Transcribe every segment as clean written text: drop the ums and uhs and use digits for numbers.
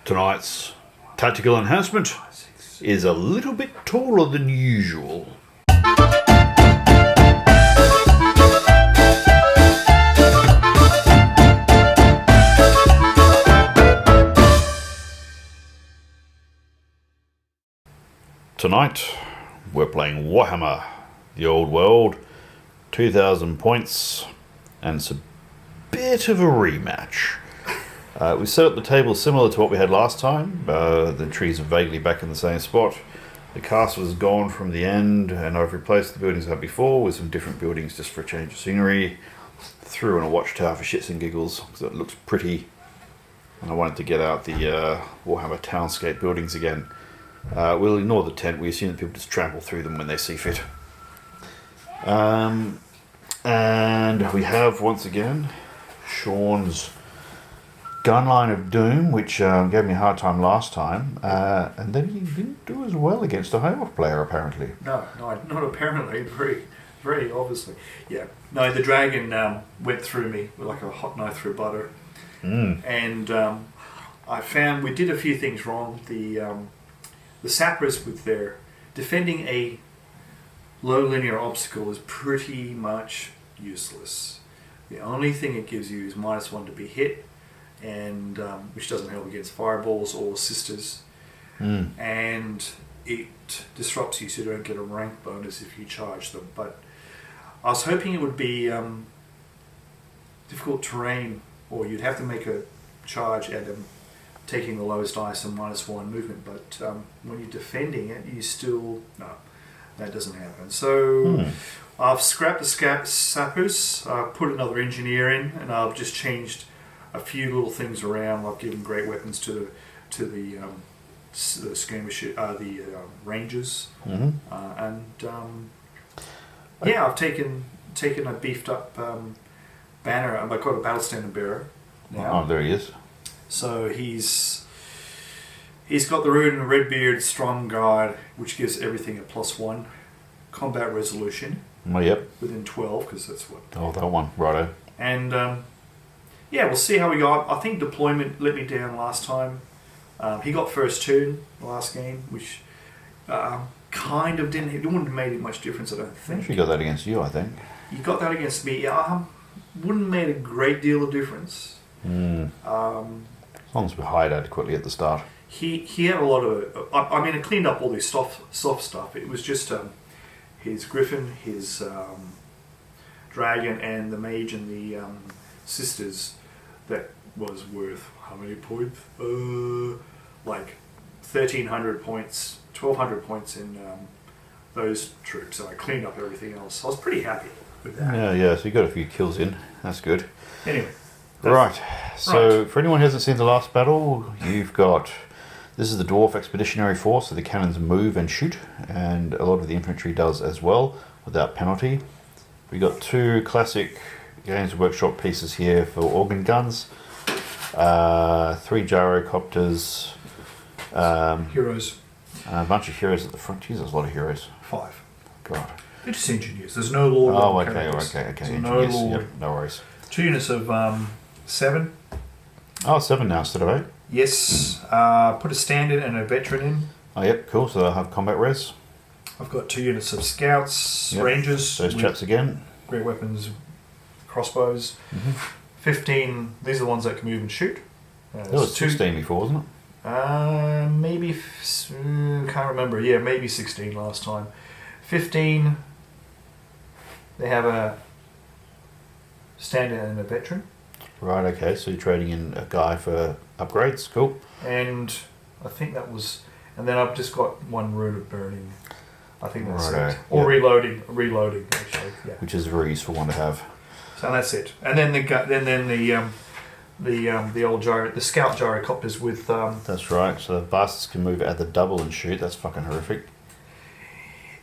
Tonight's tactical enhancement is a little bit taller than usual. Tonight we're playing Warhammer, the old world, 2,000 points, and it's a bit of a rematch. We set up the table similar to what we had last time. The trees are vaguely back in the same spot. The castle is gone from the end, and I've replaced the buildings I had before with some different buildings just for a change of scenery. Threw in a watchtower for shits and giggles because it looks pretty, and I wanted to get out the Warhammer townscape buildings again. We'll ignore the tent. We assume that people just trample through them when they see fit. And we have once again Sean's Gunline of Doom, which gave me a hard time last time, and then he didn't do as well against a high elf player, apparently. No, not apparently. Very obviously. Yeah. No, the dragon went through me like a hot knife through butter, and I found we did a few things wrong. The sappers with their defending a low linear obstacle is pretty much useless. The only thing it gives you is -1 to be hit, and which doesn't help against fireballs or sisters, and it disrupts you so you don't get a rank bonus if you charge them. But I was hoping it would be difficult terrain, or you'd have to make a charge at them taking the lowest ice and -1 movement, but when you're defending it, you still... No, that doesn't happen. So I've scrapped the sappers, put another engineer in, and I've just changed a few little things around. I've given great weapons to the skirmish, the rangers, I've taken a beefed up banner. I've got a battle standard bearer now. Oh, there he is. So he's got the rune and Redbeard Strong Guard, which gives everything a +1 combat resolution. Oh, yep. Within 12, because that's what. Oh, that one, righto. And we'll see how we go. I think deployment let me down last time. He got first turn last game, which kind of didn't. It wouldn't have made it much difference, I don't think. He got that against you, I think. You got that against me. Wouldn't have made a great deal of difference. As long as we hide adequately at the start. He had a lot of... I mean, I cleaned up all this soft stuff. It was just his griffin, his dragon, and the mage and the sisters that was worth how many points? Like 1,300 points, 1,200 points in those troops. So I cleaned up everything else. I was pretty happy with that. Yeah, so you got a few kills in. That's good. Anyway. Right, so for anyone who hasn't seen the last battle, you've got... This is the Dwarf Expeditionary Force, so the cannons move and shoot, and a lot of the infantry does as well, without penalty. We got 2 classic Games Workshop pieces here for organ guns, 3 gyrocopters, heroes, a bunch of heroes at the front. Jesus, a lot of heroes. 5. God. They're just engineers. There's no lord. Oh, okay. No lord. Yep, no worries. 2 units of 7. Oh, 7 now instead of 8. Yes. Put a standard and a veteran in. Oh, yep, cool. So they'll have combat res. I've got 2 units of scouts, rangers. Those chaps again. Great weapons, crossbows. 15. These are the ones that can move and shoot. That was 16 before, wasn't it? Maybe. Can't remember. Yeah, maybe 16 last time. 15. They have a standard and a veteran. Right, okay, so you're trading in a guy for upgrades, cool. And I think that was... And then I've just got 1 rune of burning. I think that's it. Or reloading actually. Yeah. Which is a very useful one to have. So that's it. And then the old the scout gyrocopters with... That's right, so the bastards can move at the double and shoot, that's fucking horrific.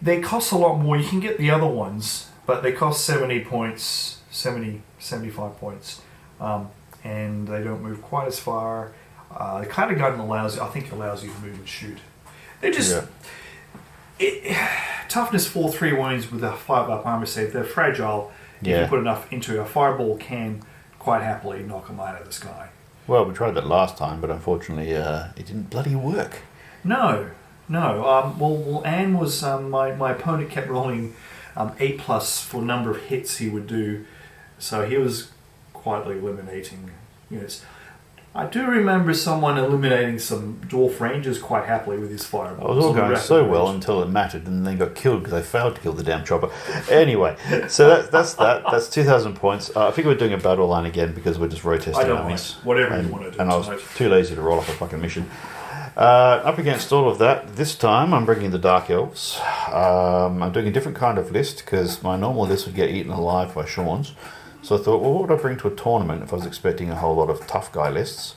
They cost a lot more. You can get the other ones, but they cost 70 points, 75 points. And they don't move quite as far. The kind of gun allows you to move and shoot. They're just toughness 4/3 wounds with a 5 up armor save. They're fragile. If you put enough into a fireball, can quite happily knock them out of the sky. Well, we tried that last time, but unfortunately, it didn't bloody work. No. Well, Anne was my opponent kept rolling 8+ for number of hits he would do, so he was quietly eliminating units. I do remember someone eliminating some dwarf rangers quite happily with his fireballs. I was all going so well until it mattered, and then got killed because they failed to kill the damn chopper. Anyway, so that's that. That's 2,000 points. I think we're doing a battle line again because we're just road testing armies. Whatever you want to do. And I was too lazy to roll off a fucking mission. Up against all of that, this time I'm bringing the Dark Elves. I'm doing a different kind of list because my normal list would get eaten alive by Sean's. So I thought, well, what would I bring to a tournament if I was expecting a whole lot of tough guy lists?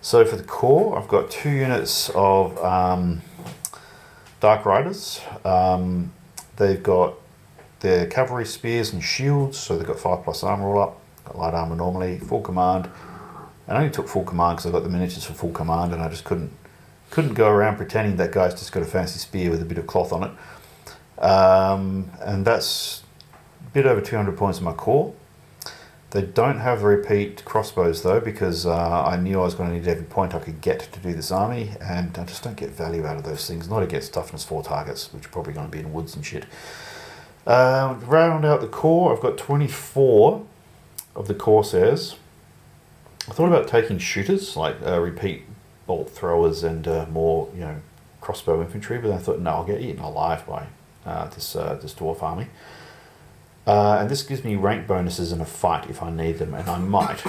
So for the core, I've got 2 units of Dark Riders. They've got their cavalry spears and shields, so they've got 5+ armor all up. Got light armor normally, full command. I only took full command because I got the miniatures for full command, and I just couldn't go around pretending that guy's just got a fancy spear with a bit of cloth on it. And that's a bit over 200 points in my core. They don't have repeat crossbows though, because I knew I was going to need every point I could get to do this army, and I just don't get value out of those things, not against toughness 4 targets, which are probably going to be in woods and shit. Round out the core, I've got 24 of the Corsairs. I thought about taking shooters, like repeat bolt throwers and more, crossbow infantry, but then I thought, no, I'll get eaten alive by this dwarf army. And this gives me rank bonuses in a fight if I need them, and I might.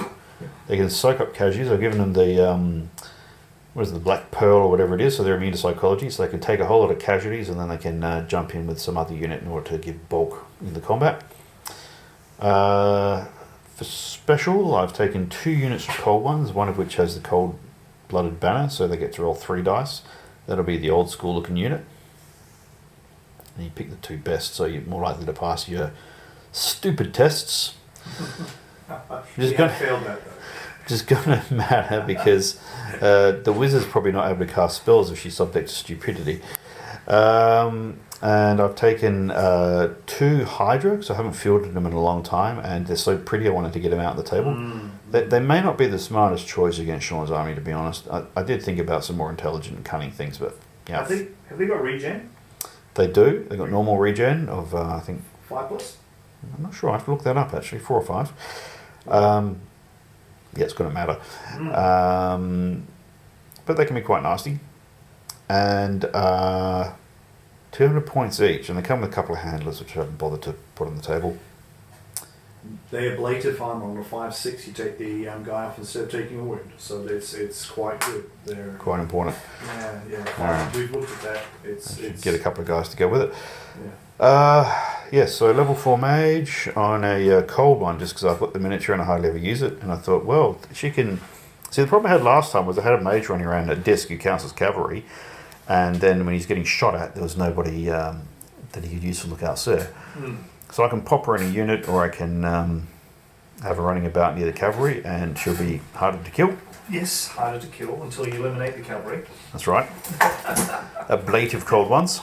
They can soak up casualties. I've given them the the black pearl or whatever it is, so they're immune to psychology, so they can take a whole lot of casualties and then they can jump in with some other unit in order to give bulk in the combat. For special, I've taken 2 units of cold ones, one of which has the cold-blooded banner, so they get to roll 3 dice. That'll be the old school looking unit. And you pick the 2 best, so you're more likely to pass your stupid tests. Just gonna matter because the wizard's probably not able to cast spells if she's subject to stupidity. And I've taken 2 Hydra, because I haven't fielded them in a long time, and they're so pretty I wanted to get them out on the table. They may not be the smartest choice against Sean's army, to be honest. I did think about some more intelligent and cunning things, but yeah. Have they got regen? They do. They've got normal regen of, I think... 5+? I'm not sure. I have to look that up, actually. 4 or 5. Yeah, it's going to matter. But they can be quite nasty. And 200 points each. And they come with a couple of handlers, which I haven't bothered to put on the table. They ablative armor on a 5/6. You take the guy off instead of taking a wound. So it's quite good. They're quite important. Yeah. Right. We've looked at that. It's get a couple of guys to go with it. Yeah. So level 4 mage on a cold one, just because I've got the miniature and I hardly ever use it. And I thought, well, she can... See, the problem I had last time was I had a mage running around at desk who counts as cavalry, and then when he's getting shot at, there was nobody that he could use for lookouts there. So I can pop her in a unit, or I can have her running about near the cavalry, and she'll be harder to kill. Yes, harder to kill until you eliminate the cavalry. That's right. Ablative cold ones.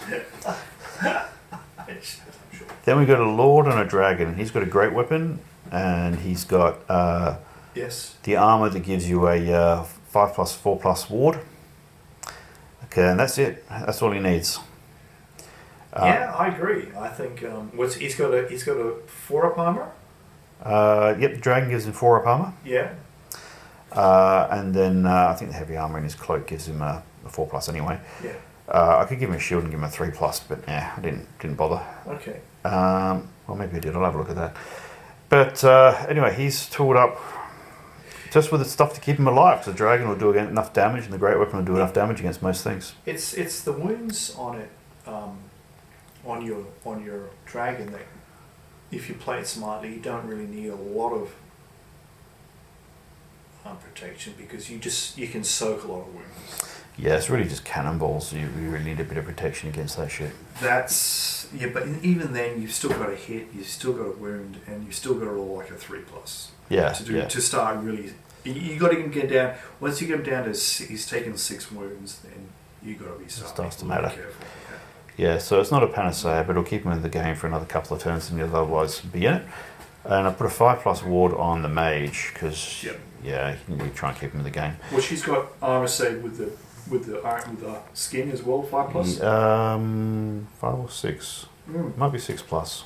Then we got a lord and a dragon. He's got a great weapon, and he's got the armor that gives you a 5+, 4+ ward. Okay, and that's it. That's all he needs. Yeah, I agree. I think he's got a 4-up armor. Yep, the dragon gives him 4-up armor. Yeah. And then I think the heavy armor in his cloak gives him a 4+ anyway. Yeah. I could give him a shield and give him a 3+, but yeah, I didn't bother. Okay. Well, maybe I did. I'll have a look at that. But anyway, he's tooled up just with the stuff to keep him alive. Because the dragon will do enough damage, and the great weapon will do enough damage against most things. It's the wounds on it, on your dragon, that if you play it smartly, you don't really need a lot of protection, because you can soak a lot of wounds. Yeah, it's really just cannonballs. You really need a bit of protection against that shit. But even then, you've still got a hit, you've still got a wound, and you've still got to roll like a 3+. Yeah. To start really, you got to get down. Once you get him down to he's taken 6 wounds, then you got to be starts to matter. Careful. Yeah, so it's not a panacea, but it'll keep him in the game for another couple of turns, and he'll otherwise be in it. And I put a 5+ ward on the mage because Yeah, you try and keep him in the game. Well, she's got armor save with the skin as well, 5+. 5 or 6. Might be 6+.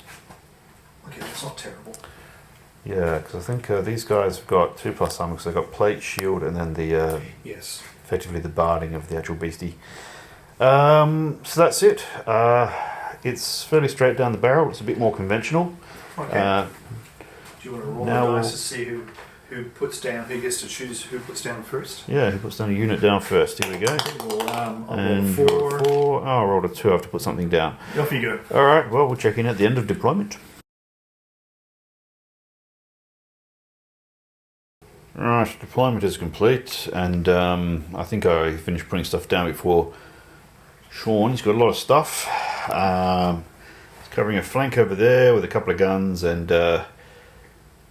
Okay, that's not terrible. Yeah, because I think these guys have got 2+ armor because they've got plate, shield, and then the yes, effectively the barding of the actual beastie. So that's it. It's fairly straight down the barrel. It's a bit more conventional. Okay. Do you want to roll the now dice to see who puts down? Who gets to choose who puts down first? Yeah, who puts down a unit down first? Here we go. I'll And roll 4. 4. Oh, I rolled a 2. I have to put something down. Off you go. All right. Well, we'll check in at the end of deployment. Right, deployment is complete, and I think I finished putting stuff down before Sean. He's got a lot of stuff. He's covering a flank over there with a couple of guns and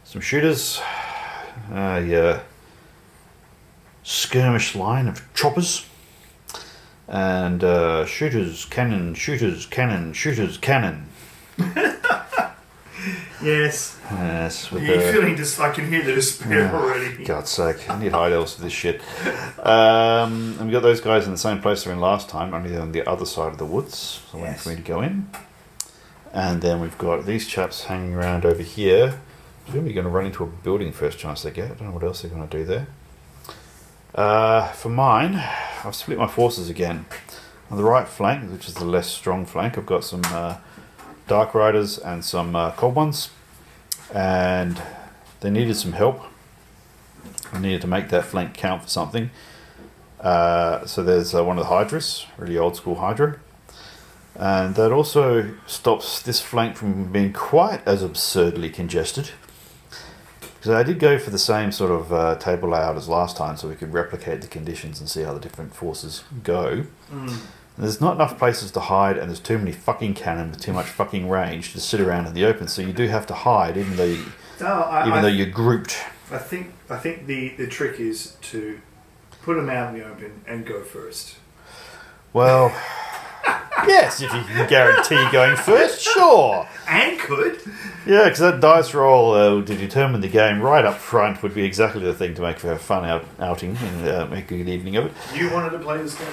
some shooters. A skirmish line of choppers. And shooters, cannon, shooters, cannon, shooters, cannon. Yes. Yes. With You're feeling I can hear the despair already. God's sake, I need high elves for this shit. And we got those guys in the same place they're in last time, only they're on the other side of the woods. So waiting for me to go in. And then we've got these chaps hanging around over here. Presumably going to run into a building first chance they get. I don't know what else they're going to do there. For mine, I've split my forces again. On the right flank, which is the less strong flank, I've got some Dark Riders and some Cold Ones, and they needed some help. I needed to make that flank count for something. So there's one of the Hydras, really old school Hydra, and that also stops this flank from being quite as absurdly congested. Because I did go for the same sort of table layout as last time, so we could replicate the conditions and see how the different forces go. There's not enough places to hide, and there's too many fucking cannon with too much fucking range to sit around in the open. So you do have to hide, even though you're grouped. I think the trick is to put them out in the open and go first. Well, yes, if you can guarantee going first, sure. And could. Yeah, because that dice roll to determine the game right up front would be exactly the thing to make for a fun outing and make a good evening of it. You wanted to play this game?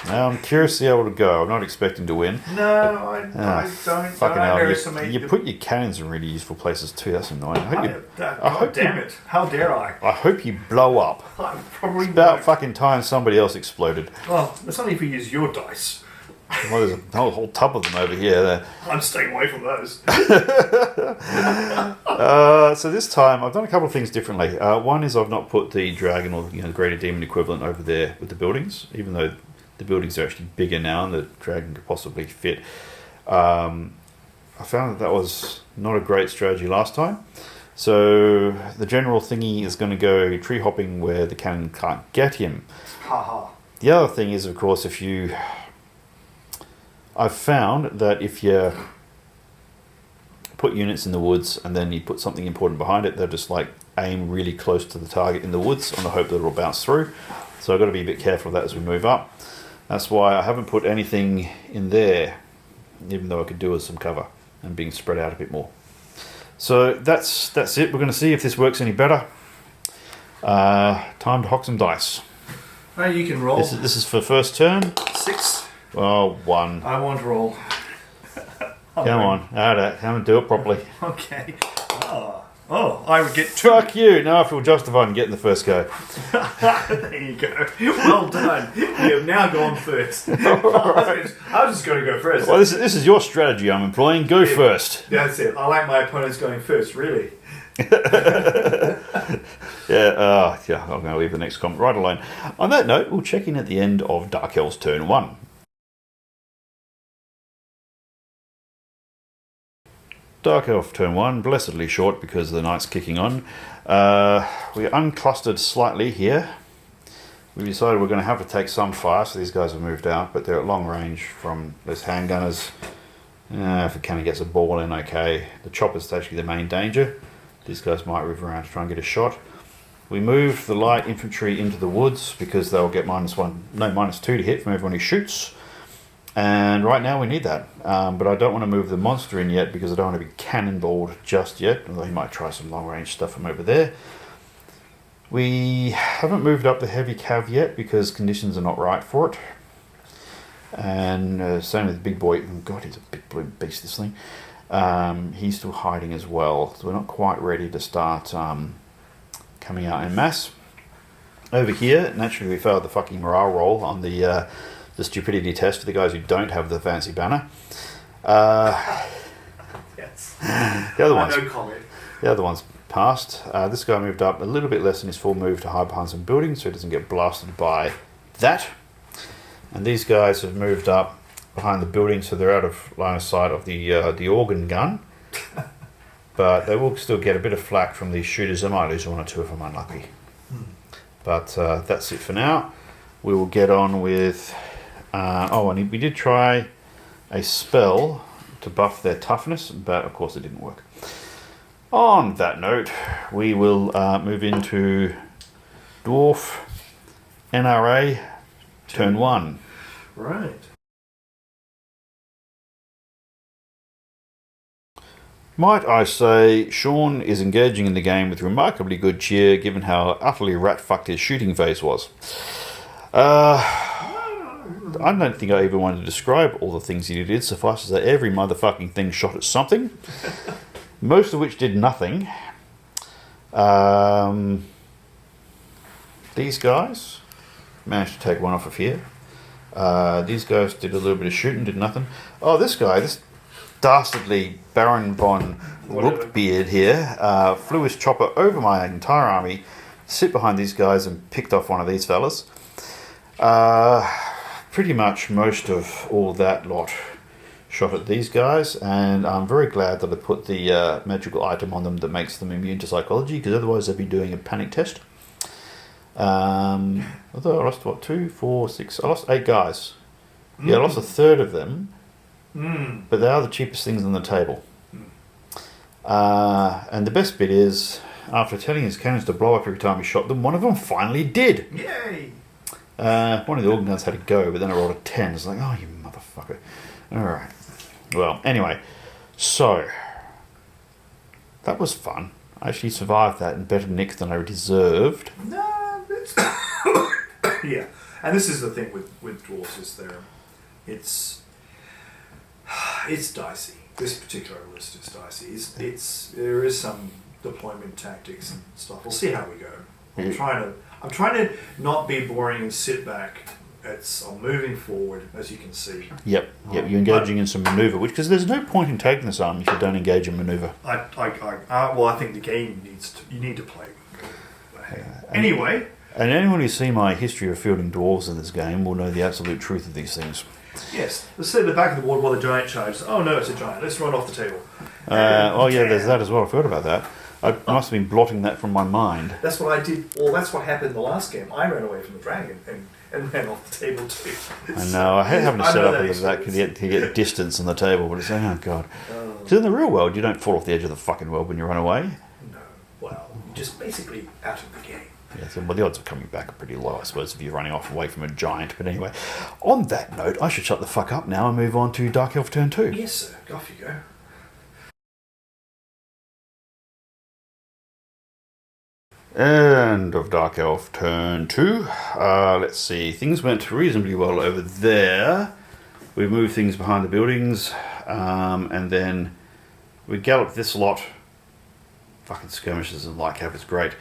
Now, I'm curious to see how it'll go. I'm not expecting to win. No, I don't. Fucking hell, you put your cannons in really useful places too. That's annoying. Damn it. How dare I? I hope you blow up. Probably It's about fucking time somebody else exploded. Well, it's only if you use your dice. Well, there's a whole tub of them over here. I'm staying away from those. So this time I've done a couple of things differently. One is I've not put the dragon or the greater demon equivalent over there with the buildings, even though the buildings are actually bigger now and the dragon could possibly fit. I found that was not a great strategy last time. So the general thingy is going to go tree hopping where the cannon can't get him. Haha. The other thing is, of course, I've found that if you put units in the woods and then you put something important behind it, they'll just like aim really close to the target in the woods on the hope that it'll bounce through. So I've got to be a bit careful of that as we move up. That's why I haven't put anything in there, even though I could do with some cover and being spread out a bit more. So that's it. We're going to see if this works any better. Time to hock some dice. No, you can roll. This is for first turn. 6. Oh, 1. I won't roll. Come on, come and do it properly. Okay. Oh, I would get 2. Fuck you! Now I feel justified in getting the first go. There you go. Well done. You have now gone first. I was just going to go first. Well, this is your strategy I'm employing. Go first. That's it. I like my opponents going first, really. Yeah, I'm going to leave the next comment right alone. On that note, we'll check in at the end of Dark Elves turn 1. Dark Elf turn 1, blessedly short because the night's kicking on. We unclustered slightly here. We decided we're going to have to take some fire, so these guys have moved out, but they're at long range from those handgunners. If it kind of gets a ball in, okay. The chopper's actually the main danger. These guys might move around to try and get a shot. We move the light infantry into the woods because they'll get -2 to hit from everyone who shoots. And right now we need that. But I don't want to move the monster in yet because I don't want to be cannonballed just yet, although he might try some long range stuff from over there. We haven't moved up the heavy cav yet because conditions are not right for it. And same with the big boy. Oh God, he's a big blue beast, this thing. He's still hiding as well. So we're not quite ready to start coming out en masse. Over here, naturally we failed the fucking morale roll on the stupidity test for the guys who don't have the fancy banner. Yes. The other ones. No comment. The other one's passed. This guy moved up a little bit less in his full move to hide behind some buildings so he doesn't get blasted by that. And these guys have moved up behind the building so they're out of line of sight of the organ gun. But they will still get a bit of flack from these shooters. They might lose one or two if I'm unlucky. But that's it for now. We will get on with... and we did try a spell to buff their toughness, but of course it didn't work. On that note, we will move into Dwarf NRA turn 1. Right. Might I say, Sean is engaging in the game with remarkably good cheer, given how utterly rat-fucked his shooting phase was. I don't think I even wanted to describe all the things he did. Suffice to say, every motherfucking thing shot at something, most of which did nothing. These guys managed to take one off of here. These guys did a little bit of shooting, did nothing. Oh, this guy, this dastardly Baron von Rookbeard here, flew his chopper over my entire army, sit behind these guys and picked off one of these fellas. Pretty much most of all that lot shot at these guys, and I'm very glad that I put the magical item on them that makes them immune to psychology, because otherwise they'd be doing a panic test. Although I lost, 2, 4, 6, I lost 8 guys. Yeah, I lost a third of them, but they are the cheapest things on the table. And the best bit is, after telling his cannons to blow up every time he shot them, one of them finally did. Yay! One of the organ guns had to go, but then I rolled a 10. It's like, oh, you motherfucker. Alright. Well, anyway, so that was fun. I actually survived that in better nick than I deserved. No, it's... yeah. And this is the thing with Dwarfs, is it's dicey. This particular list is dicey. There is some deployment tactics and stuff. We'll see how we go. I'm trying to not be boring and sit back. I'm moving forward, as you can see. Yep. You're engaging in some manoeuvre, because there's no point in taking this army if you don't engage in manoeuvre. I think the game you need to play. Anyway. And anyone who's seen my history of fielding dwarves in this game will know the absolute truth of these things. Yes. Let's sit at the back of the board while the giant charges. Oh no, it's a giant. Let's run off the table. There's that as well. I forgot about that. I must have been blotting that from my mind. That's what I did. Well, that's what happened in the last game. I ran away from the dragon and ran off the table too. I know. I hate having to set up with that to get distance on the table, but it's like, oh god. Because in the real world, you don't fall off the edge of the fucking world when you run away. No. Well, you're just basically out of the game. Yeah, so, well, the odds of coming back are pretty low, I suppose, if you're running off away from a giant. But anyway, on that note, I should shut the fuck up now and move on to Dark Elf turn 2. Yes, sir. Off you go. End of Dark Elf turn 2. Let's see, things went reasonably well over there. We moved things behind the buildings, and then we galloped this lot. Fucking skirmishes and like have, it's great.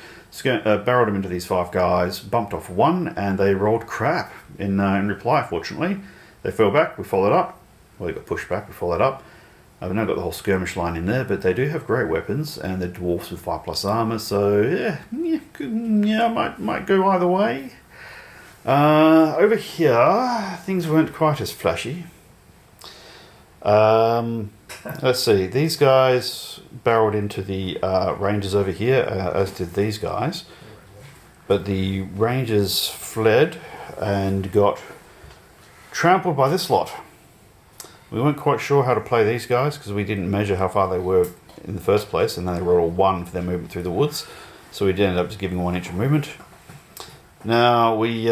Barreled them into these 5 guys, bumped off one, and they rolled crap in reply, fortunately. They fell back, we followed up. Well, they got pushed back, we followed up. I've now got the whole skirmish line in there, but they do have great weapons, and they're dwarfs with 5+ armor, so might go either way. Over here, things weren't quite as flashy. Let's see, these guys barreled into the rangers over here, as did these guys, but the rangers fled and got trampled by this lot. We weren't quite sure how to play these guys because we didn't measure how far they were in the first place, and then they rolled 1 for their movement through the woods, so we did end up just giving 1 inch of movement. Now we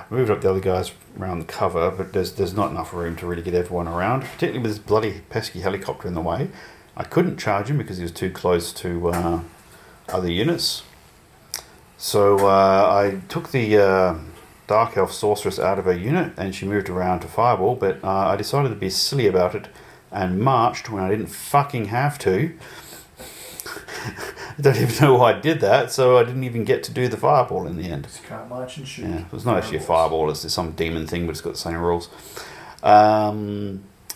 moved up the other guys around the cover, but there's not enough room to really get everyone around, particularly with this bloody pesky helicopter in the way. I couldn't charge him because he was too close to other units. So I took the Dark Elf Sorceress out of her unit and she moved around to Fireball, but I decided to be silly about it and marched when I didn't fucking have to. I don't even know why I did that, so I didn't even get to do the Fireball in the end. You can't march and shoot. Yeah, it's not actually a Fireball, it's some demon thing, but it's got the same rules.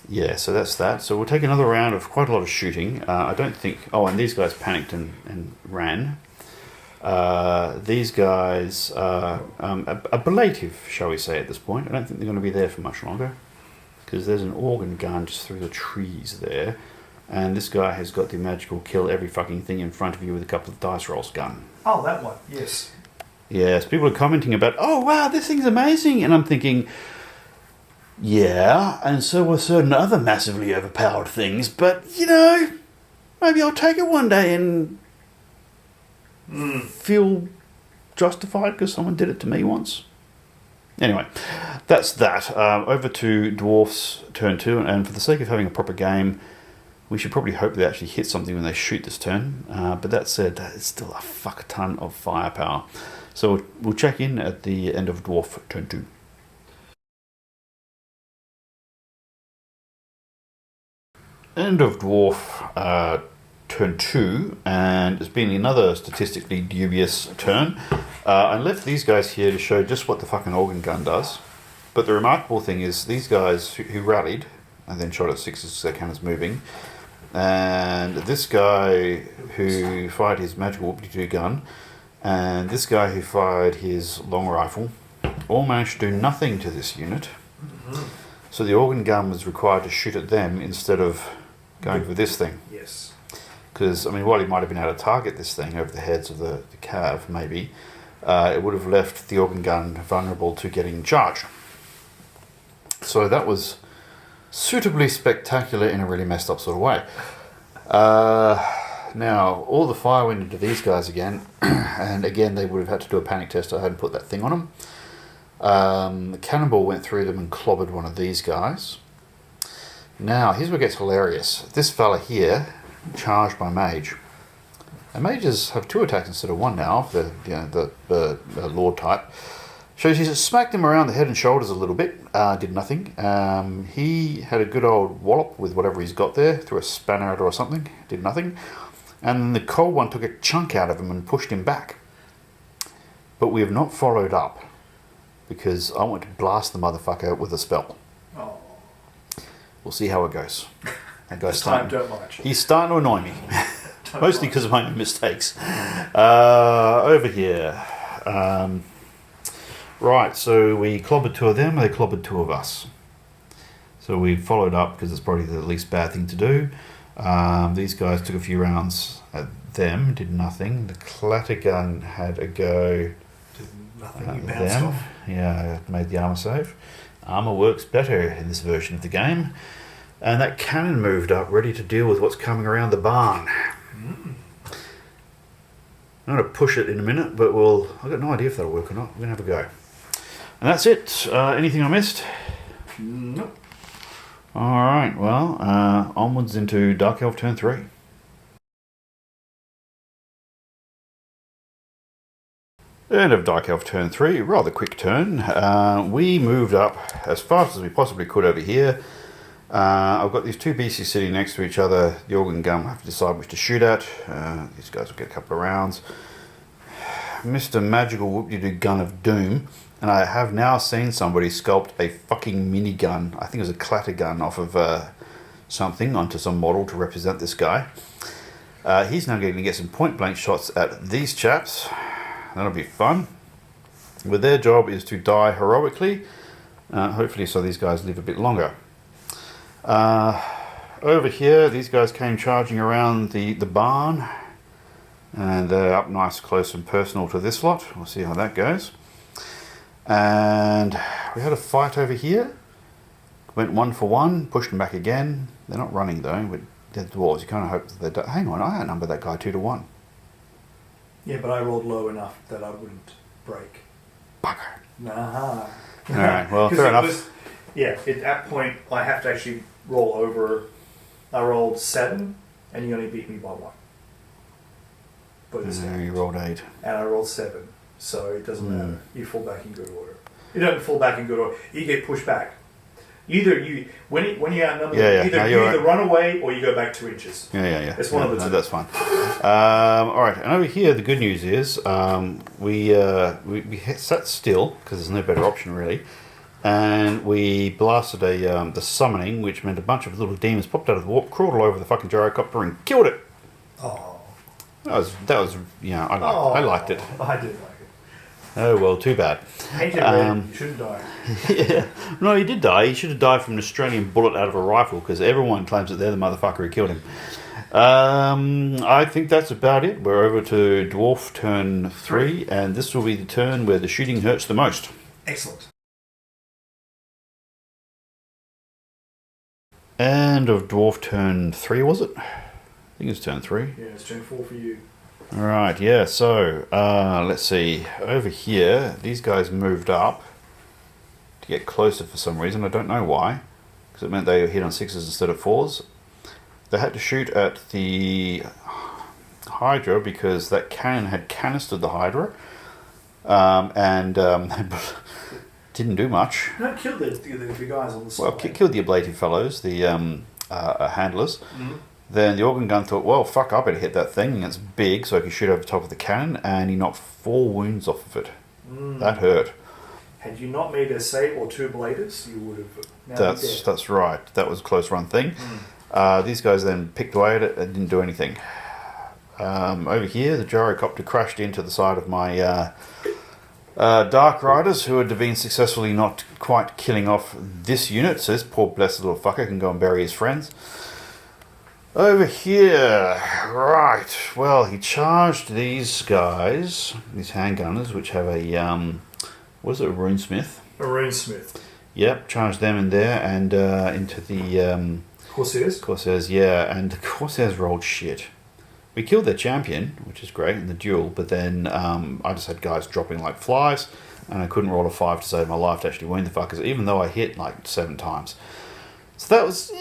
Yeah, so that's that. So we'll take another round of quite a lot of shooting. I don't think... Oh, and these guys panicked and ran. These guys are ablative, shall we say, at this point. I don't think they're going to be there for much longer. Because there's an organ gun just through the trees there. And this guy has got the magical kill every fucking thing in front of you with a couple of dice rolls gun. Oh, that one, yes. Yes, people are commenting about, oh wow, this thing's amazing. And I'm thinking... Yeah, and so were certain other massively overpowered things, but, you know, maybe I'll take it one day and feel justified because someone did it to me once. Anyway, that's that. Over to Dwarfs turn 2, and for the sake of having a proper game, we should probably hope they actually hit something when they shoot this turn. But that said, it's still a fuck ton of firepower. So we'll check in at the end of Dwarf turn 2. End of Dwarf turn 2, and it's been another statistically dubious turn. I left these guys here to show just what the fucking organ gun does. But the remarkable thing is these guys who rallied and then shot at 6s as their cannons moving, and this guy who fired his magical whoopty-doo gun, and this guy who fired his long rifle, all managed to do nothing to this unit. So the organ gun was required to shoot at them instead of going for this thing. Yes. Because, I mean, while he might have been able to target this thing over the heads of the cav, maybe, it would have left the organ gun vulnerable to getting charged. So that was suitably spectacular in a really messed up sort of way. Now, all the fire went into these guys again, and again they would have had to do a panic test. I hadn't put that thing on them. The cannonball went through them and clobbered one of these guys. Now, here's where it gets hilarious. This fella here, charged by mage. And mages have 2 attacks instead of 1 now, for the lord type. Shows he smacked him around the head and shoulders a little bit, did nothing. He had a good old wallop with whatever he's got there, threw a spanner at it or something, did nothing. And the cold one took a chunk out of him and pushed him back. But we have not followed up, because I want to blast the motherfucker with a spell. Oh. We'll see how it goes. That guy's he's starting to annoy me. Mostly because of my own mistakes. Over here. Right, so we clobbered 2 of them, they clobbered 2 of us. So we followed up because it's probably the least bad thing to do. These guys took a few rounds at them, did nothing. The clatter gun had a go Nothing, at you bounced them. off. Yeah, I made the armor save. Armor works better in this version of the game. And that cannon moved up, ready to deal with what's coming around the barn. I'm going to push it in a minute, but I've got no idea if that'll work or not. We're going to have a go. And that's it. Anything I missed? Nope. Alright, well, onwards into Dark Elf turn 3. End of Dark Elf turn 3, rather quick turn. We moved up as fast as we possibly could over here. I've got these 2 BCs sitting next to each other. The organ gun, I have to decide which to shoot at. These guys will get a couple of rounds. Mr. Magical Whoop-de-Doo Gun of Doom. And I have now seen somebody sculpt a fucking minigun. I think it was a clatter gun off of something onto some model to represent this guy. He's now going to get some point blank shots at these chaps. That'll be fun. But their job is to die heroically. Hopefully so these guys live a bit longer. Over here, these guys came charging around the barn. And they're up nice, close and personal to this lot. We'll see how that goes. And we had a fight over here. Went 1 for 1, pushed them back again. They're not running though. With they're dwarves, you kind of hope that they hang on, I outnumbered that guy 2 to 1. Yeah, but I rolled low enough that I wouldn't break. Bugger. Nah. Alright, well, fair enough. At that point, I have to actually roll over. I rolled 7, and you only beat me by 1. But You rolled 8. And I rolled 7, so it doesn't matter. You fall back in good order. You don't fall back in good order. You get pushed back. Either you, when you outnumber, either run away or you go back 2 inches. Yeah. It's one of the two. That's fine. All right, and over here, the good news is we sat still because there's no better option really, and we blasted the summoning, which meant a bunch of little demons popped out of the warp, crawled all over the fucking gyrocopter, and killed it. Oh, that was I liked it. I did like it. Oh well, too bad. Hate it, man. You shouldn't die. Yeah. No, he did die. He should have died from an Australian bullet out of a rifle because everyone claims that they're the motherfucker who killed him. I think that's about it. We're over to Dwarf turn 3, and this will be the turn where the shooting hurts the most. Excellent. End of Dwarf turn 3, was it? I think it's turn 3. Yeah, it's turn 4 for you. Alright, yeah, so let's see. Over here, these guys moved up to get closer for some reason. I don't know why, because it meant they hit on 6s instead of 4s. They had to shoot at the Hydra because that cannon had canistered the Hydra, and didn't do much. No, killed the guys on the side. Well, killed the ablative fellows, the handlers. Mm-hmm. Then the organ gun thought, well, fuck, I better hit that thing, and it's big, so I could shoot over the top of the cannon, and he knocked 4 wounds off of it. That hurt. Had you not made a save or 2 bladers, you would have... That's right. That was a close run thing. These guys then picked away at it and didn't do anything. Over here, the gyrocopter crashed into the side of my Dark Riders, who had been successfully not quite killing off this unit, so this poor blessed little fucker can go and bury his friends. Over here, right, well, he charged these guys, these handgunners, which have a, what is it, a runesmith? A runesmith. Yep, charged them in there and into the... Corsairs, yeah, and the Corsairs rolled shit. We killed their champion, which is great, in the duel, but then I just had guys dropping like flies, and I couldn't roll a 5 to save my life to actually wound the fuckers, even though I hit like 7 times. So that was,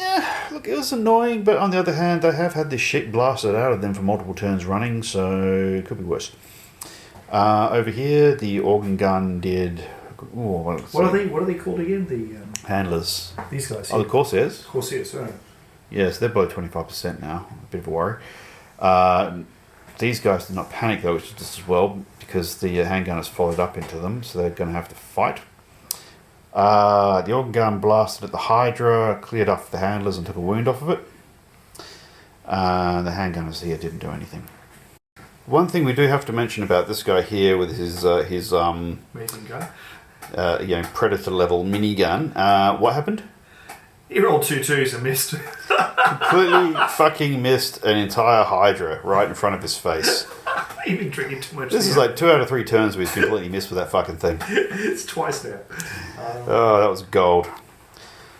look, it was annoying, but on the other hand, they have had this shit blasted out of them for multiple turns running, so it could be worse. Over here, the organ gun did... what are they called again? The handlers. These guys. Oh, the Corsairs? Corsairs, right. Yes, they're below 25% now. A bit of a worry. These guys did not panic, though, which is just as well, because the handgunners followed up into them, so they're going to have to fight. The organ gun blasted at the Hydra, cleared off the handlers and took a wound off of it. The handgunners here didn't do anything. One thing we do have to mention about this guy here with his gun, predator level minigun. What happened? He rolled 2 2s and missed. Completely fucking missed an entire Hydra right in front of his face. You've been drinking too much. This is like 2 out of 3 turns we've completely missed with that fucking thing. It's twice now. Oh, that was gold.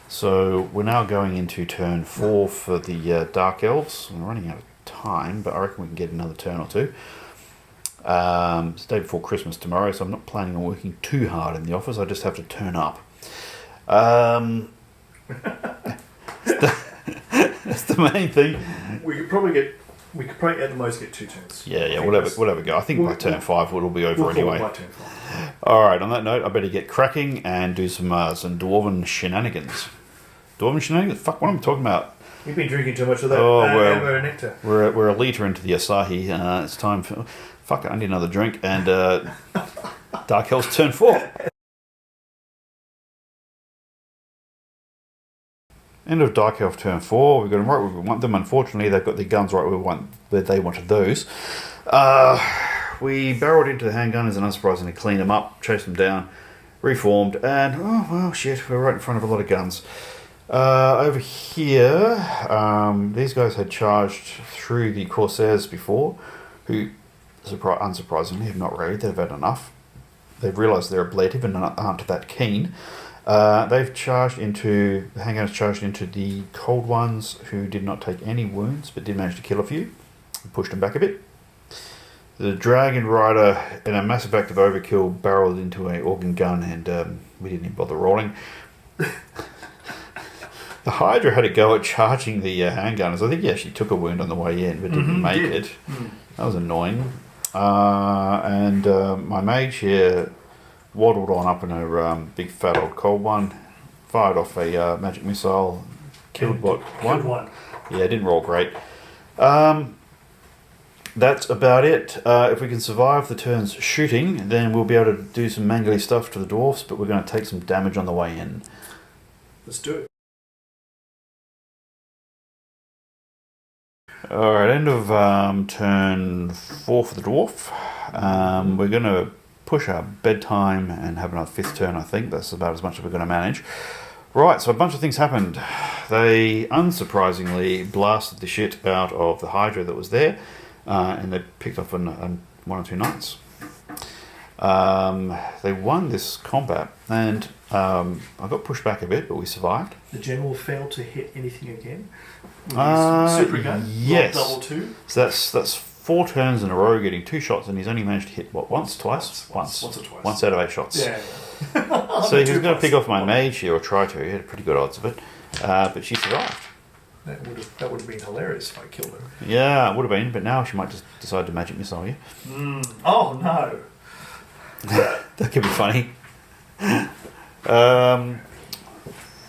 So we're now going into turn 4 for the Dark Elves. We're running out of time, but I reckon we can get another turn or 2. It's the day before Christmas tomorrow, so I'm not planning on working too hard in the office. I just have to turn up. That's the main thing. We could probably at the most get 2 turns. Yeah, whatever go. I think by turn 5 it'll be over anyway. By turn 5. Alright, on that note, I better get cracking and do some Dwarven shenanigans. Dwarven shenanigans? Fuck, what am I talking about? You've been drinking too much of that amber nectar. We're a litre into the Asahi. It's time for... Fuck it, I need another drink. And Dark Elves turn 4. End of Dark Elf turn 4. We've got them right where we want them. Unfortunately, they've got the guns right where they wanted those. We barreled into the handgunners and unsurprisingly cleaned them up, chased them down, reformed, and oh well, shit, we're right in front of a lot of guns. Over here, these guys had charged through the Corsairs before, who, unsurprisingly, have not raided. They've had enough. They've realised they're ablative and aren't that keen. The handgunners charged into the cold ones, who did not take any wounds but did manage to kill a few, and pushed them back a bit. The Dragon Rider, in a massive act of overkill, barreled into an organ gun, and we didn't even bother rolling. The The Hydra had a go at charging the handgunners. I think he actually took a wound on the way in, but didn't make it. That was annoying. And my mage here waddled on up in a big fat old cold one, fired off a magic missile, killed one. Yeah, didn't roll great. That's about it. If we can survive the turns shooting, then we'll be able to do some mangly stuff to the dwarfs, but we're going to take some damage on the way in. Let's do it. Alright, end of turn 4 for the dwarf. We're going to push our bedtime and have another 5th turn, I think. That's about as much as we're going to manage. Right, so a bunch of things happened. They, unsurprisingly, blasted the shit out of the Hydra that was there, and they picked off one or two knights. They won this combat, and I got pushed back a bit, but we survived. The general failed to hit anything again. Super gun. Yes. Double 2. So that's 4 turns in a row, getting 2 shots, and he's only managed to hit Once or twice. Once out of 8 shots. Yeah. So he was going to pick off my mage here, or try to. He had pretty good odds of it, but she survived. That would have been hilarious if I killed her. Yeah, it would have been, but now she might just decide to magic missile you. Oh no. That could be funny.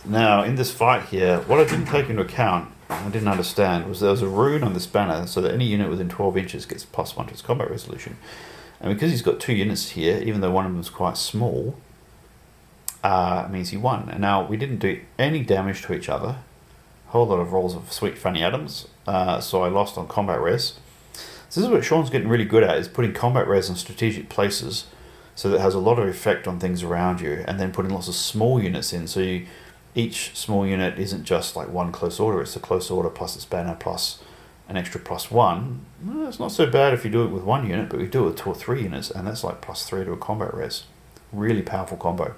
Now, in this fight here, what I didn't take into account, I didn't understand, was there was a rune on this banner so that any unit within 12 inches gets +1 to its combat resolution. And because he's got 2 units here, even though one of them is quite small, it means he won. And now, we didn't do any damage to each other. A whole lot of rolls of sweet funny Adams, so I lost on combat res. So this is what Sean's getting really good at, is putting combat res in strategic places so that it has a lot of effect on things around you, and then putting lots of small units in, so each small unit isn't just like one close order, it's a close order plus its banner plus an extra +1. Well, it's not so bad if you do it with 1 unit, but we do it with 2 or 3 units, and that's like +3 to a combat res. Really powerful combo.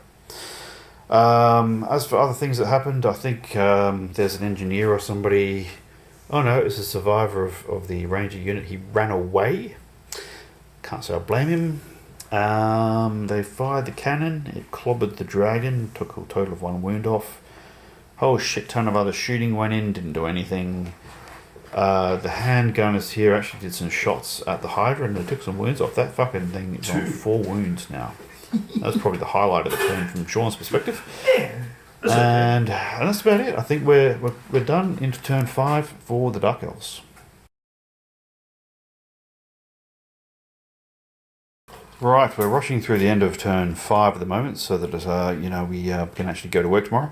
As for other things that happened, I think there's an engineer or somebody. Oh no, it was a survivor of the ranger unit. He ran away. Can't say I blame him. They fired the cannon. It clobbered the dragon. Took a total of 1 wound off. Whole shit ton of other shooting went in. Didn't do anything. The handgunners here actually did some shots at the Hydra, and they took some wounds off. That fucking thing is on 4 wounds now. That's probably the highlight of the turn from Sean's perspective. Yeah. And that's about it. I think we're done into turn 5 for the Dark Elves. Right, we're rushing through the end of turn 5 at the moment, so that we can actually go to work tomorrow.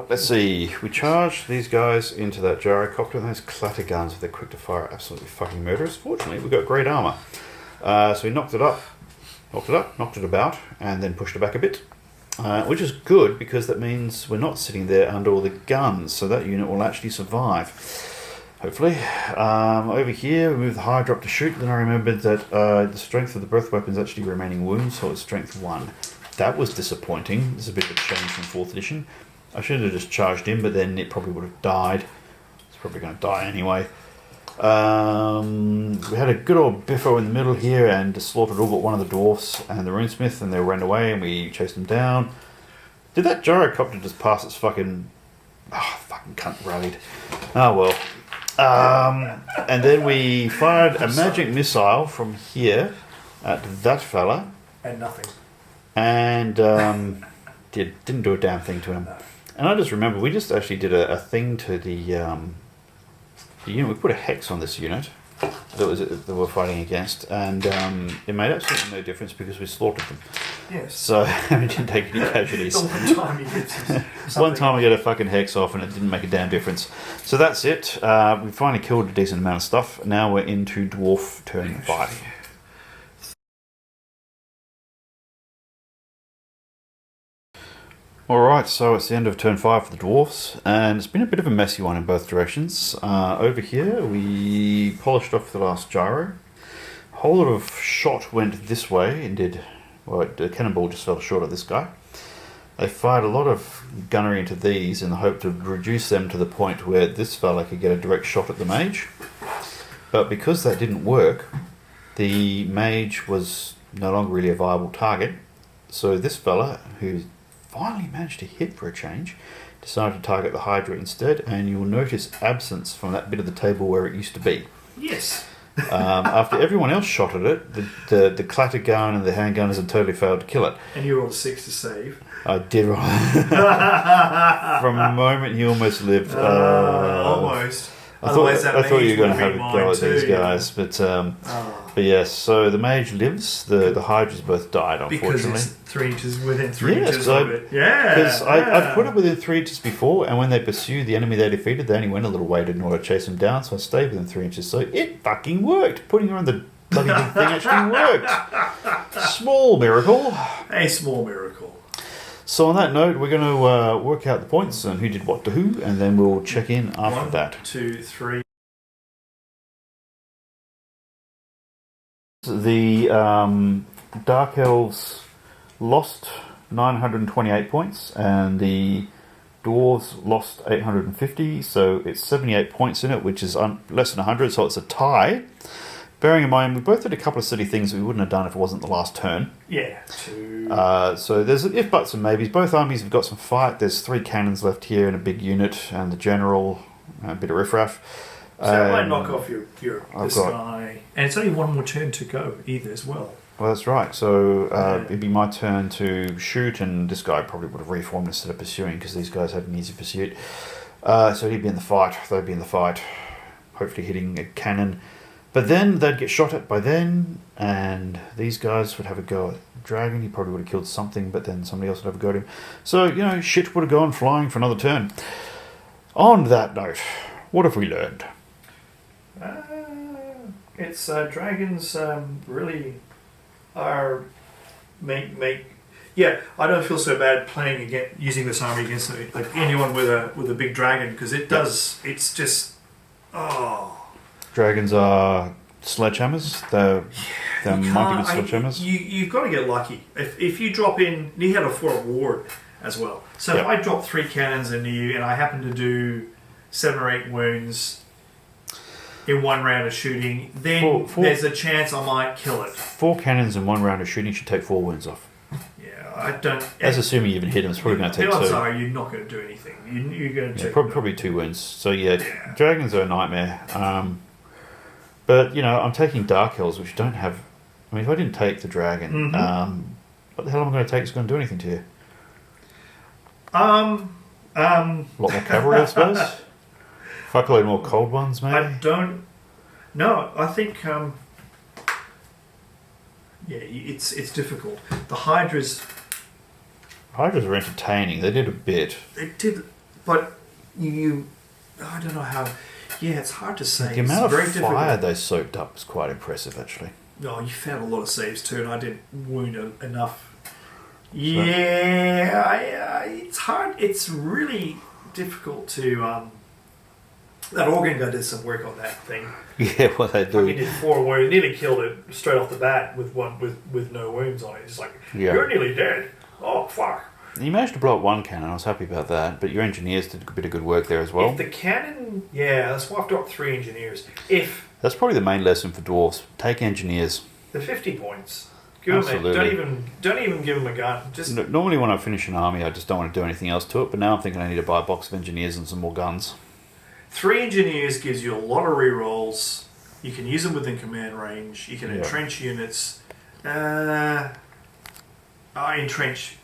Let's see. We charged these guys into that gyrocopter, and those clatter guns with their quick to fire are absolutely fucking murderous. Fortunately, we got great armor, so we knocked it up, knocked it about, and then pushed it back a bit. Which is good, because that means we're not sitting there under all the guns, so that unit will actually survive, hopefully. Over here, we moved the Hydra up to shoot, then I remembered that the strength of the breath weapon is actually remaining wounds, so it's strength 1. That was disappointing. This is a bit of a change from 4th edition. I should have just charged in, but then it probably would have died. It's probably going to die anyway. We had a good old biffo in the middle here and slaughtered all but one of the dwarfs and the runesmith, and they ran away and we chased them down. Did that gyrocopter just pass its fucking cunt rallied? Oh well. And then we fired a magic missile from here at that fella. And nothing. And didn't do a damn thing to him. And I just remember we just actually did a thing to the unit. We put a hex on this unit that we're fighting against, and it made absolutely no difference because we slaughtered them. Yes. So we didn't take any casualties. One time I get a fucking hex off and it didn't make a damn difference. So that's it. We finally killed a decent amount of stuff. Now we're into Dwarf turn 5. Alright, so it's the end of turn 5 for the Dwarfs, and it's been a bit of a messy one in both directions. Over here, we polished off the last gyro. A whole lot of shot went this way, and the cannonball just fell short of this guy. They fired a lot of gunnery into these in the hope to reduce them to the point where this fella could get a direct shot at the mage. But because that didn't work, the mage was no longer really a viable target. So this fella, who finally managed to hit for a change, decided to target the Hydra instead, and you will notice absence from that bit of the table where it used to be. Yes. After everyone else shot at it, the clatter gun and the handgunners had totally failed to kill it. And you rolled a 6 to save. I did. From a moment he almost lived. Almost. I thought you were going to have a go at these guys, but yes. So the mage lives. The Hydras both died, unfortunately. Because it's 3 inches within 3 inches of it. Yeah. Because I've put it within 3 inches before, and when they pursued the enemy they defeated, they only went a little way in order to chase them down. So I stayed within 3 inches. So it fucking worked. Putting her on the bloody big thing actually worked. Small miracle. A small miracle. So on that note, we're going to work out the points and who did what to who, and then we'll check in after that. 1, 2, 3. The Dark Elves lost 928 points, and the Dwarves lost 850, so it's 78 points in it, which is less than 100, so it's a tie. Bearing in mind, we both did a couple of silly things that we wouldn't have done if it wasn't the last turn. Yeah. So there's if, buts, and maybes. Both armies have got some fight. There's 3 cannons left here and a big unit, and the general, a bit of riffraff. So that might knock off this guy. And it's only one more turn to go either as well. Well, that's right. So it'd be my turn to shoot, and this guy probably would have reformed instead of pursuing because these guys had an easy pursuit. So he'd be in the fight. They'd be in the fight, hopefully hitting a cannon. But then they'd get shot at by then, and these guys would have a go at the dragon. He probably would have killed something, but then somebody else would have a go at him. So, shit would have gone flying for another turn. On that note, what have we learned? It's dragons really are make. Yeah, I don't feel so bad playing using this army against anyone with a big dragon because it does. It's just Dragons are sledgehammers. They're mighty good sledgehammers. You've got to get lucky. If you drop in, he had a 4 ward as well. So if I drop 3 cannons into you and I happen to do 7 or 8 wounds in one round of shooting, then there's a chance I might kill it. 4 cannons in one round of shooting should take 4 wounds off. Yeah, I don't. That's assuming you even hit him. It's probably going to take 2. Odds are you're not going to do anything. You're going to probably 2 wounds. So dragons are a nightmare. But I'm taking Dark Elves, which don't have. I mean, if I didn't take the dragon, what the hell am I going to take that's going to do anything to you? A lot more cavalry, I suppose. Fuck a load more cold ones, maybe. I don't. No, I think. It's difficult. The Hydras are entertaining. They did a bit. They did, but I don't know how. Yeah, it's hard to say. The amount of fire they soaked up was quite impressive, actually. Oh, you found a lot of saves too, and I didn't wound enough. Yeah, it's hard. It's really difficult to. That organ guy did some work on that thing. Yeah, well they do. He did 4 wounds. Nearly killed it straight off the bat with no wounds on it. It's like you're nearly dead. Oh fuck. You managed to blow up 1 cannon. I was happy about that. But your engineers did a bit of good work there as well. If the cannon, that's why I've dropped 3 engineers. That's probably the main lesson for dwarves. Take engineers. The 50 points. Absolutely. Don't even give them a gun. Just normally when I finish an army, I just don't want to do anything else to it. But now I'm thinking I need to buy a box of engineers and some more guns. 3 engineers gives you a lot of rerolls. You can use them within command range. You can entrench units. Entrench.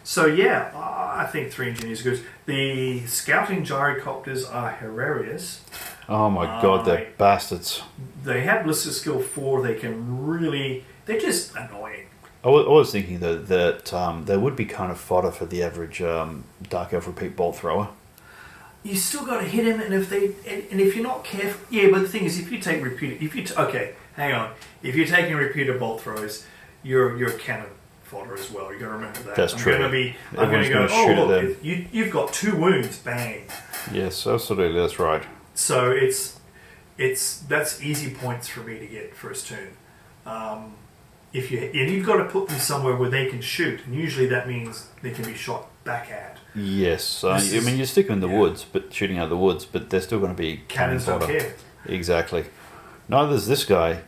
So I think 3 engineers are good. The scouting gyrocopters are hilarious. Oh my god, they're bastards. They have ballistic skill 4. They can really. They're just annoying. I was thinking though that they would be kind of fodder for the average Dark Elf repeat bolt thrower. You still got to hit him, and if you're not careful, but the thing is, if you take hang on, if you're taking repeater bolt throws, you're cannon fodder as well. You got to remember that. That's true. I'm going to go. Oh look, you've got 2 wounds. Bang. Yes, absolutely. That's right. So that's easy points for me to get first turn. You've got to put them somewhere where they can shoot, and usually that means they can be shot back at. Yes, you stick them in the woods, but shooting out of the woods, but they're still going to be cannons don't care. Exactly. Neither is this guy.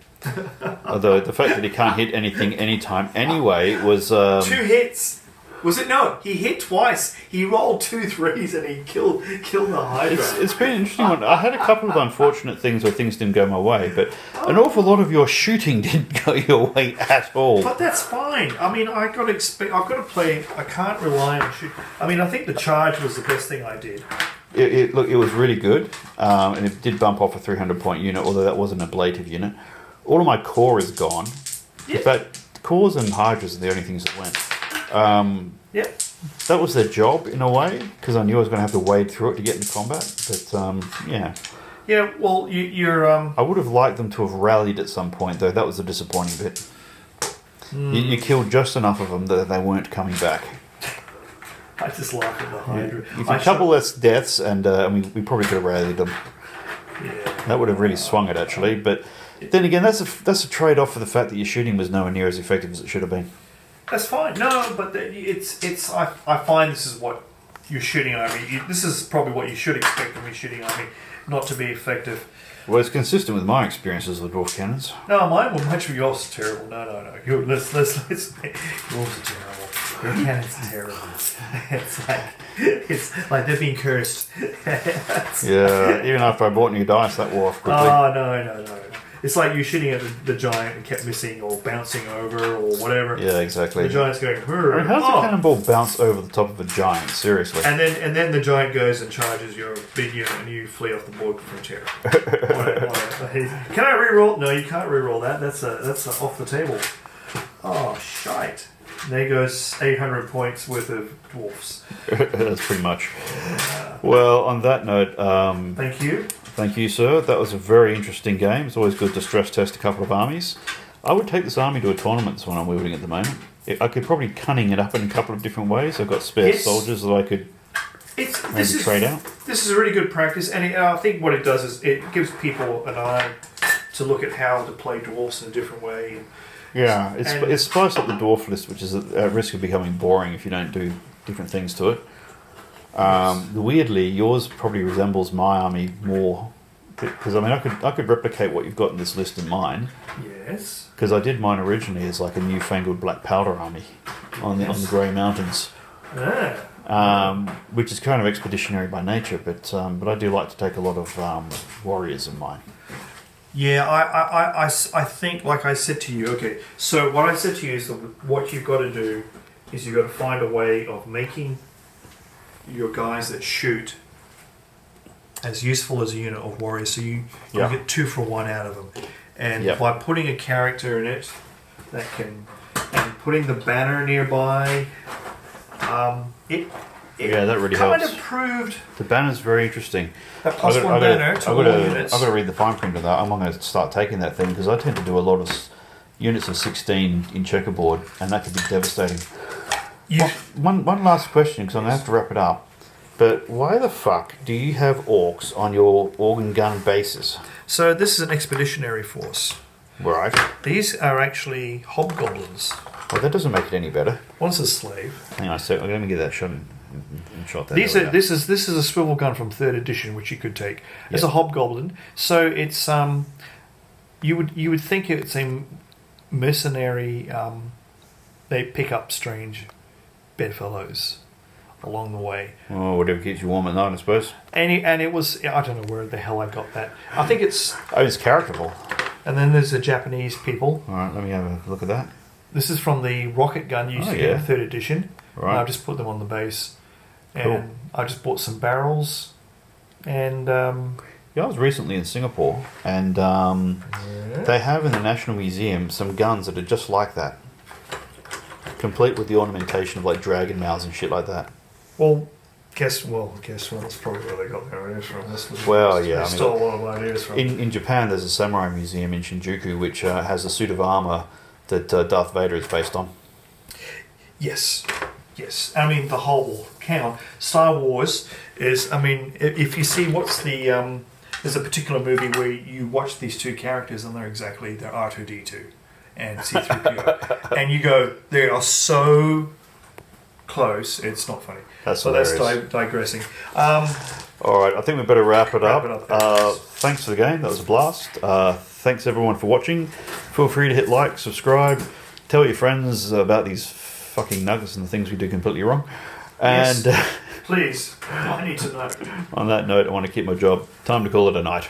Although the fact that he can't hit anything anytime anyway was 2 hits Was it? No, he hit twice. He rolled 2 threes and he killed the Hydra. It's been an interesting one. I had a couple of unfortunate things where things didn't go my way, but an awful lot of your shooting didn't go your way at all. But that's fine. I mean, I've got to play. I can't rely on shoot. I mean, I think the charge was the best thing I did. Look, it was really good, and it did bump off a 300-point unit, although that wasn't an ablative unit. All of my core is gone. Yeah. In fact, cores and hydras are the only things that went. Yep. That was their job in a way, because I knew I was going to have to wade through it to get into combat. But yeah. Yeah. Well, you're. I would have liked them to have rallied at some point, though. That was the disappointing bit. You killed just enough of them that they weren't coming back. I just laugh at the Hydra. If a couple less deaths, and we probably could have rallied them. Yeah. That would have really swung it, actually. But then again, that's a trade-off for the fact that your shooting was nowhere near as effective as it should have been. That's fine. No, but it's. I find this is what your shooting army. This is probably what you should expect from your shooting army, not to be effective. Well, it's consistent with my experiences with dwarf cannons. No, mine were much of yours are terrible. No. Let's. Yours are terrible. Your cannons are terrible. It's like they're being cursed. Yeah, even after I bought new dice, that wore off quickly. Oh, no. It's like you shooting at the giant and kept missing or bouncing over or whatever. Yeah, exactly. The giant's going. I mean, how does a cannonball bounce over the top of a giant? Seriously. And then the giant goes and charges your big unit, and you flee off the board from terror. Can I reroll? No, you can't reroll that. That's off the table. Oh shite! There goes 800 points worth of dwarfs. That's pretty much. Well, on that note, thank you. Thank you, sir. That was a very interesting game. It's always good to stress test a couple of armies. I would take this army to a tournament. That's what I'm wielding at the moment. I could probably cunning it up in a couple of different ways. I've got spare soldiers that I could trade out. This is a really good practice, and I think what it does is it gives people an eye to look at how to play dwarfs in a different way. Yeah, it's spiced up the dwarf list, which is at risk of becoming boring if you don't do different things to it. Weirdly, yours probably resembles my army more, because I mean I could replicate what you've got in this list in mine. Yes. Because I did mine originally as like a newfangled black powder army on the Grey Mountains. Which is kind of expeditionary by nature, but I do like to take a lot of warriors in mine. Yeah, I think, like I said to you, okay, so what I said to you is that what you've got to do is you've got to find a way of making your guys that shoot as useful as a unit of warriors, so you get 2 for 1 out of them. And by putting a character in it that can, and putting the banner nearby, it that really kind helps. of proved The banner's very interesting. that +1 banner to all units. I've got to read the fine print of that. I'm going to start taking that thing because I tend to do a lot of units of 16 in checkerboard, and that could be devastating. One last question, because I'm going to have to wrap it up. But why the fuck do you have orcs on your organ gun bases? So this is an expeditionary force. Right. These are actually hobgoblins. Well, that doesn't make it any better. One's a slave. Hang on, so let me get that shot and shot that. This is a swivel gun from 3rd edition, which you could take. It's a hobgoblin, so it's you would think it's a mercenary. They pick up strange bedfellows along the way. Oh, whatever keeps you warm at night, I suppose. And it was, I don't know where the hell I got that. I think it's... Oh, it's characterful. And then there's the Japanese people. All right, let me have a look at that. This is from the rocket gun used to get in 3rd edition. Right. And I've just put them on the base. And Cool. I just bought some barrels. And... I was recently in Singapore, and they have in the National Museum some guns that are just like that. Complete with the ornamentation of like dragon mouths and shit like that. Well, guess what? That's probably where they got their ideas from. Well, yeah. They stole a lot of ideas from. In Japan, there's a samurai museum in Shinjuku which has a suit of armour that Darth Vader is based on. Yes. I mean, the whole count. Star Wars is, I mean, if you see what's the... there's a particular movie where you watch these 2 characters and they're R2-D2 and C-3PO. And you go, they are so close, it's not funny. That's digressing. All right, I think we better wrap it up. There. Thanks for the game. That was a blast. Thanks everyone for watching. Feel free to hit like, subscribe, tell your friends about these fucking nuggets and the things we do completely wrong. And Yes. Please, I need to know. on that note, I want to keep my job. Time to call it a night.